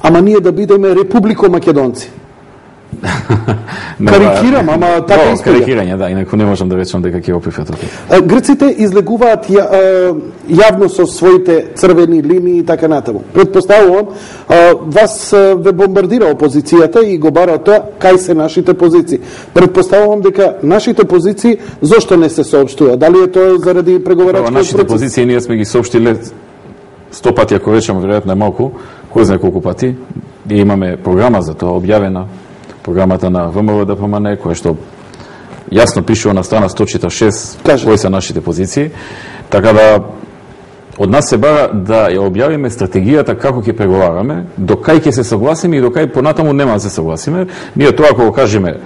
ама ние да бидеме републико македонци. Карикирам, ама така исполја. Карикирање, да, инаку не можам да речам дека ќе го прифатат. Грците излегуваат јавно со своите црвени линии и така натаму. Предпоставувам, вас ве бомбардира опозицијата и го бара тоа кај се нашите позиции. Предпоставувам дека нашите позиции зошто не се соопштува? Дали е тоа заради преговарачкиот процес? Нашите позиции ние сме ги соопштиле 100 пати, ако речам, веројатно е малку, кој знае колку пати. И имаме програма за тоа објавена, програмата на ВМРО-ДПМН, која што јасно пишува на страна 146 кои се нашите позиции. Така да од нас се бара да ја објавиме стратегијата како ќе преговараме, до кај ќе се согласиме и до кај понатаму нема да се согласиме. Ние тоа ако го кажеме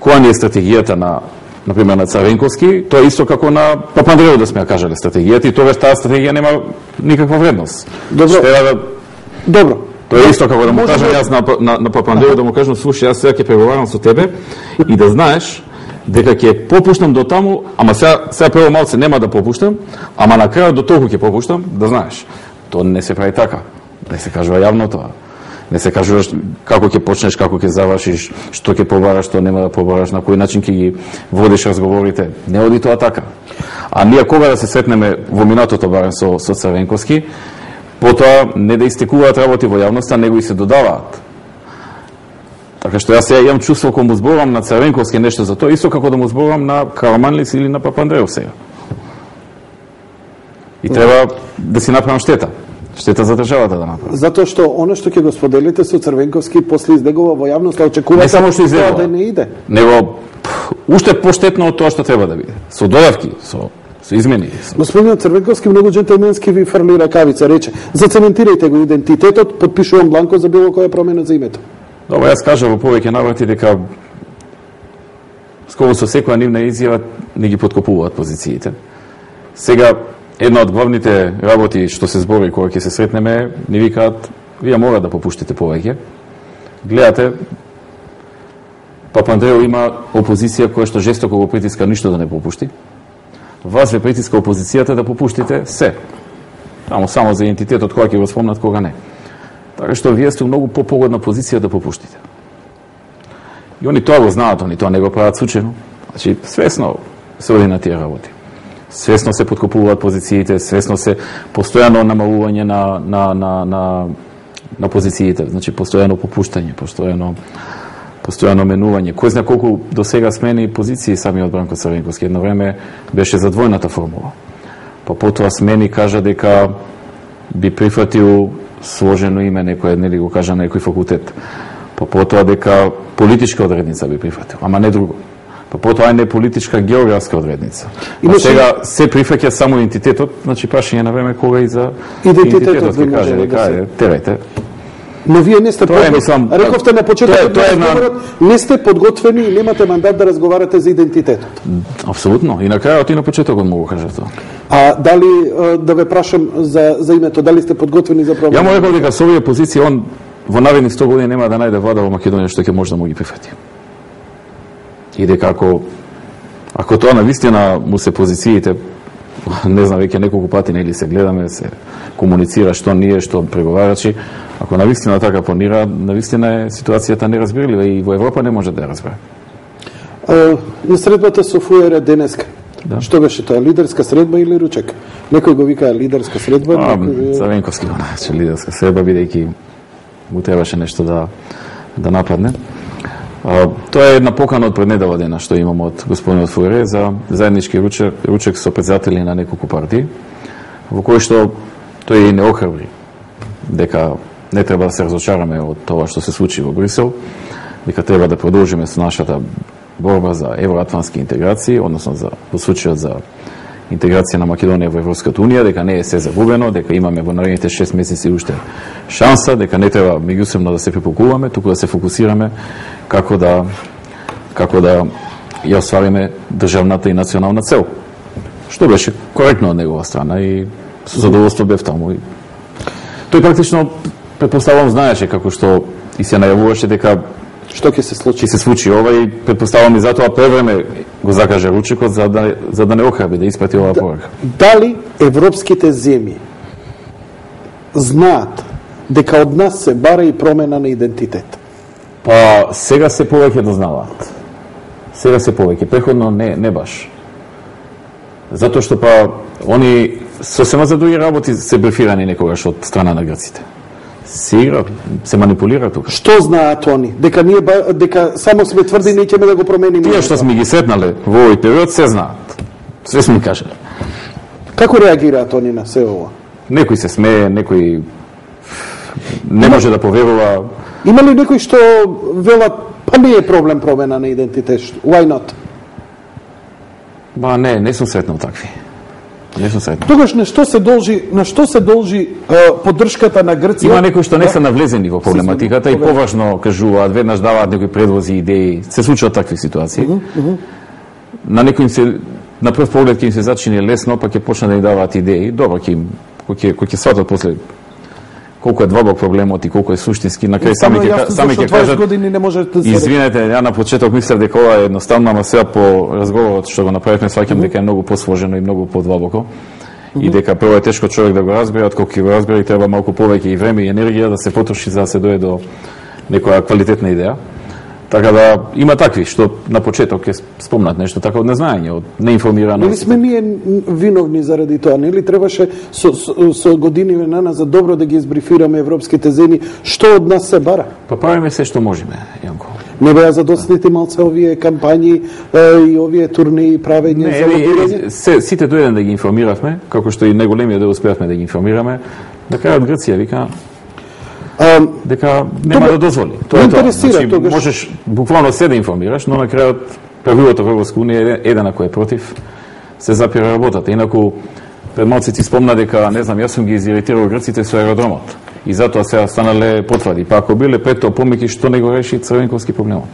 која ни е стратегијата на например на Црвенковски, тоа е исто како на Папандреou да сме ја кажале стратегијата и тогаш таа стратегија нема никаква вредност. Добро. Тоа е исто како да му кажам јас на Папандреou да му кажам слушај, јас сега ќе преговарам со тебе и да знаеш дека ќе попуштам до таму, ама сега прво малце нема да попуштам, ама на крајот до толку ќе попуштам, да знаеш. Тоа не се прави така. Не се кажува јавно тоа. Не се кажува како ќе почнеш, како ќе завршиш, што ќе побараш, што нема да побараш, на кој начин ќе ги водиш разговорите. Не оди тоа така. А ние кога да се сретнеме во минатото барем со Црвенковски, потоа не да истекуваат работи во јавноста, него и се додаваат. Така што јас сега имам чувство кога му зборам на Црвенковски нешто за тоа, исто како да му зборам на Караманлис или на Папандреou сега. И треба да си направам штета. Штета за државата да направи. Затоа што оно што ќе го споделите со Црвенковски после излегува во јавноста, очекувате не само што излегува, да не иде. Него уште поштетно од тоа што треба да биде. Со додавки, со измени. Господинот Црвенковски многу джентелменски ви фрли ракавица, рече: "Зацементирајте го идентитетот, потпишувам бланко за било која промена за името." Добро, јас кажав во повеќе наврати дека скоро со секоја нивна изјава не ги подкопуваат позициите. Сега една од главните работи што се збори кога ќе се сретнеме, ни викаат: "Вие мора да попуштите повеќе." Гледате, Папандреou има опозиција која што жестоко го притиска ништо да не попушти. Вас ве притиска опозицијата да попуштите се. Само за идентитетот кога ќе го спомнат, кога не. Така што вие сте многу попогодна позиција да попуштите. И они тоа го знаат, они тоа не го прават случајно. Значи, свесно се оди на тие работи. Свесно се подкопуваат позициите, свесно се постојано намалување на позициите, значи постојано попуштање, постојано менување. Кој знае колку до сега смени позиции самиот Бранко Црвенковски. Едно време беше за двојната формула. Па потоа смени, кажа дека би прифатил сложено име некој, нели го кажа на некој факултет. Па потоа дека политичка одредница би прифатил, ама не друго. Па потоа не политичка, географска одредница. А сега се прифаќа само идентитетот, значи прашање на време кога и за идентитетот ќе каже дека терајте. Но вие не сте подготвени. Рековте на почетокот на разговорот, не сте подготвени и немате мандат да разговарате за идентитетот. Апсолутно. И на крајот и на почетокот му го кажа тоа. А дали да ве прашам за името, дали сте подготвени за промена? Ја му рекол дека со овие позиции он во наредни 100 години нема да најде влада во Македонија што ќе може да му ги прифати. И дека ако тоа навистина му се позициите, не знам, веќе неколку пати нели се гледаме, се комуницира што ние, што преговарачи, ако навистина така планира, навистина е ситуацијата неразбирлива и во Европа не може да ја разбере. На средбата со ФУЕР денеска, што беше тоа, лидерска средба или ручек? Некој го вика лидерска средба, Црвенковски го нарече лидерска средба, бидејќи му требаше нешто да нападне. Тоа е една покана од пред недела дена што имам од господинот ФУЕР за заеднички ручек со председатели на неколку партии, во кој што тој и не охрабри дека не треба да се разочараме од тоа што се случи во Брисел, дека треба да продолжиме со нашата борба за евроатлантски интеграции, односно во случајот за интеграција на Македонија во Европската унија, дека не е се загубено, дека имаме во наредните 6 месеци уште шанса, дека не треба меѓусебно да се препокуваме, туку да се фокусираме како да ја оствариме државната и национална цел. Што беше коректно од негова страна и со задоволство бев таму. Тој практично, предпоставувам, знаеше како што и се најавуваше дека што ќе се случи. Ќе се случи ова и предпоставувам и затоа превреме го закаже ручекот за да не охраби да испрати оваа порака. Дали европските земји знаат дека од нас се бара и промена на идентитет? Па сега се повеќе дознаваат. Сега се повеќе, преходно не баш. Затоа што па они сосема за други работи се брифирани некогаш од страна на грците. Се игра, се манипулира тука. Што знаат они? Дека само сме тврди неќеме да го промениме? Тие што сме ги сретнале во овој период се знаат. Се сме кажале. Како реагираат они на се ова? Некој се смее, некој не може да поверува. Има ли некој што велат, па не е проблем промена на идентитет, why not? Ба не сум сретнал такви. Не сум сретнал. Тогаш на што се должи поддршката на Грција? Има некои што не се навлезени во проблематиката и поважно кажуваат, веднаш даваат некои предлози, идеи, се случуваат такви ситуации. На некој на прв поглед ќе им се зачини лесно, па ќе почне да им даваат идеи. Добро, ќе сватат после колку е длабок проблемот и колку е суштински, на крај сами ќе кажат. Извинете, ја на почеток мислев дека ова е едноставно, ама сега по разговорот што го направивме сваќам дека е многу посложено и многу подлабоко. И дека прво е тешко човек да го разбере, отколку ќе го разбере треба малку повеќе и време и енергија да се потроши за да се дојде до некоја квалитетна идеја. Така да има такви што на почеток ќе спомнат нешто така од незнаење, од неинформираност. Нели сме ние виновни заради тоа? Нели требаше со години на нас за добро да ги избрифираме европските земји што од нас се бара? Па правиме се што можеме, Јанко. Не беа задоцнити малце овие кампањи и овие турнеи правење за лобирање? Сите дојден да ги информиравме, како што и најголемиот дел успеавме да ги информираме. На крајот Грција вика дека нема да дозволи. Тоа е тоа. Значи, можеш буквално се да информираш, но на крајот правилото во Европска унија е еден ако е против, се запира работата. Инаку пред малци ти спомна дека, не знам, јас сум ги изиритирал грците со аеродромот. И затоа сега станале потврди. Па ако биле пет помеки, што не го реши Црвенковски проблемот?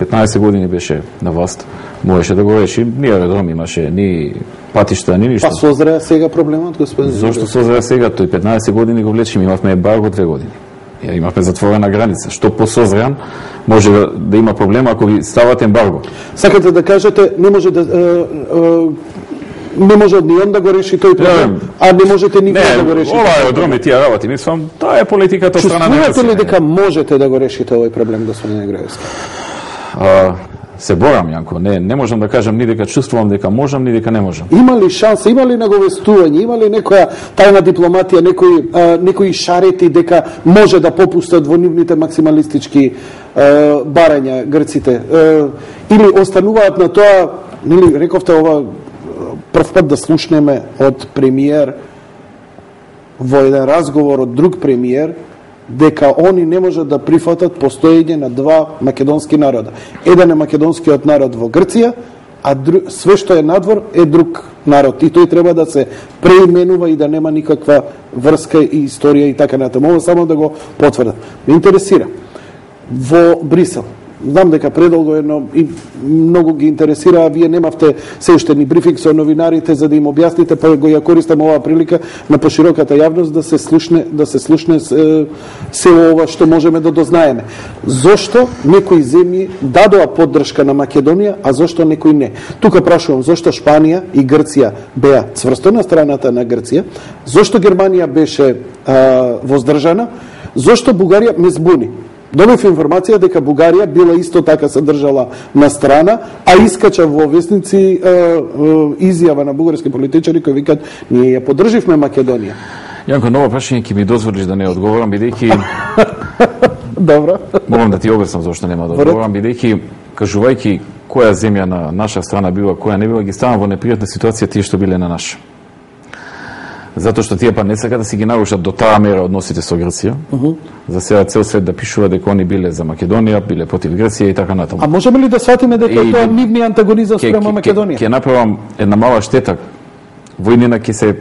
15 години беше на власт, можеше да го реши. Ни аеродром имаше, ни патишта, ни ништо. Па созреа сега проблемот, господин? Зошто созреа сега? Тој 15 години го влечим, имавме ембарго 2 години. Имавме затворена граница. Што посозреан може да има проблем ако ви ставате ембарго. Сакате да кажете не може да не може од нијан да го реши тој проблем, а не можете никога да го решите. Ова е одроми тие работи, мислам, таа е политиката од страна на Грција. Чувствувате ли дека можете да го решите овој проблем, господин Неграевски? Се борам, Јанко, не можам да кажам ни дека чувствувам дека можам, ни дека не можам. Има ли шанса, има ли наговестување, има ли некоја тајна дипломатија, некои шарети дека може да попустат во нивните максималистички барања грците? Или остануваат на тоа, нели рековте ова прв пат да слушнеме од премиер во еден разговор од друг премиер дека они не можат да прифатат постоење на два македонски народа. Еден е македонскиот народ во Грција, а све што е надвор е друг народ. И тој треба да се преименува и да нема никаква врска и историја и така натаму. Ова само да го потврдам. Ме интересира. Во Брисел, знам дека предолго е, но и многу ги интересира, а вие немавте се уште ни брифинг со новинарите за да им објасните, па го ја користам оваа прилика на пошироката јавност да се слушне се ова што можеме да дознаеме. Зошто некои земји дадоа поддршка на Македонија, а зошто некои не? Тука прашувам зошто Шпанија и Грција беа цврсто на страната на Грција, зошто Германија беше воздржана, зошто Бугарија ме збуни. Добив информација дека Бугарија била исто така се држала на страна, а искача во весници изјава на бугарски политичари кои викаат ние ја поддрживме Македонија. Јанко, ново прашање ќе ми дозволиш да не одговорам, бидејќи Добро. Морам да ти објаснам зошто нема да одговорам, бидејќи кажувајќи која земја на наша страна била, која не била, ги ставам во непријатна ситуација тие што биле на наша. Затоа што тие па не сака да си ги нарушат до таа мера односите со Грција. За сега цел свет да пишува дека они биле за Македонија, биле против Грција и така натаму. А можеме ли да сватиме дека тоа нивни антагонизам спрема Македонија? Ќе направам една мала штета. Војнина ќе се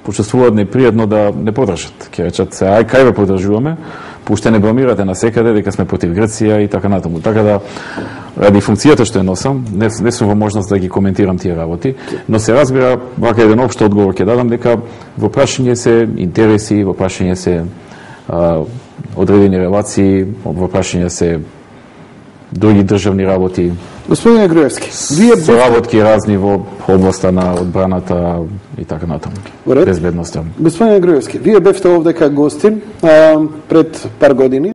почувствуваат непријатно да не подржат. Ќе речат се ај кај ве подржуваме, пуште не бламирате на секаде дека сме против Грција и така натаму. Така да ради функцијата што ја носам, не сум во можност да ги коментирам тие работи, но се разбира, вака еден општо одговор ќе дадам дека во прашање се интереси, во прашање се одредени релации, во прашање се други државни работи. Господине Груевски, вие соработки разни во областа на одбраната и така натаму. Безбедноста. Господине Груевски, вие бевте овде како гостин пред пар години.